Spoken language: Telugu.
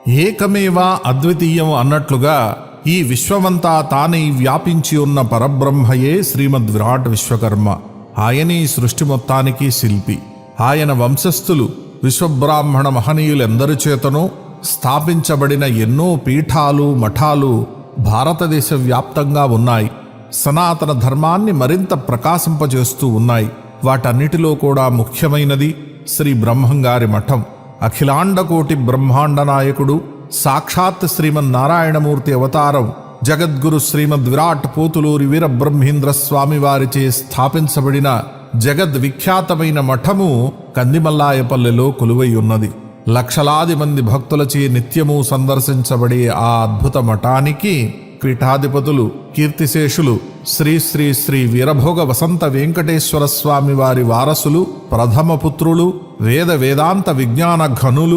ఏకమేవా అద్వితీయం అన్నట్లుగా ఈ విశ్వమంతా తానై వ్యాపించి ఉన్న పరబ్రహ్మయే శ్రీమద్ విరాట్ విశ్వకర్మ. ఆయనే సృష్టి మొత్తానికి శిల్పి. ఆయన వంశస్థులు విశ్వబ్రాహ్మణ మహనీయులెందరి చేతనో స్థాపించబడిన ఎన్నో పీఠాలు మఠాలు భారతదేశ వ్యాప్తంగా ఉన్నాయి. సనాతన ధర్మాన్ని మరింత ప్రకాశింపజేస్తూ ఉన్నాయి. వాటన్నిటిలో కూడా ముఖ్యమైనది శ్రీ బ్రహ్మంగారి మఠం. అఖిలాండకోటి బ్రహ్మాండ నాయకుడు, సాక్షాత్ శ్రీమన్నారాయణమూర్తి అవతారం, జగద్గురు శ్రీమద్ విరాట్ పోతులూరి వీరబ్రహ్మేంద్ర స్వామివారిచే స్థాపించబడిన జగద్విఖ్యాతమైన మఠము కందిమల్లాయపల్లెలో కొలువై ఉన్నది. లక్షలాది మంది భక్తులచే నిత్యము సందర్శించబడే ఆ అద్భుత మఠానికి పీఠాధిపతులు కీర్తిశేషులు శ్రీ శ్రీ శ్రీ వీరభోగ వసంత వెంకటేశ్వర స్వామి వారి వారసులు, ప్రథమ పుత్రులు, వేదాంత విజ్ఞాన ఘనులు,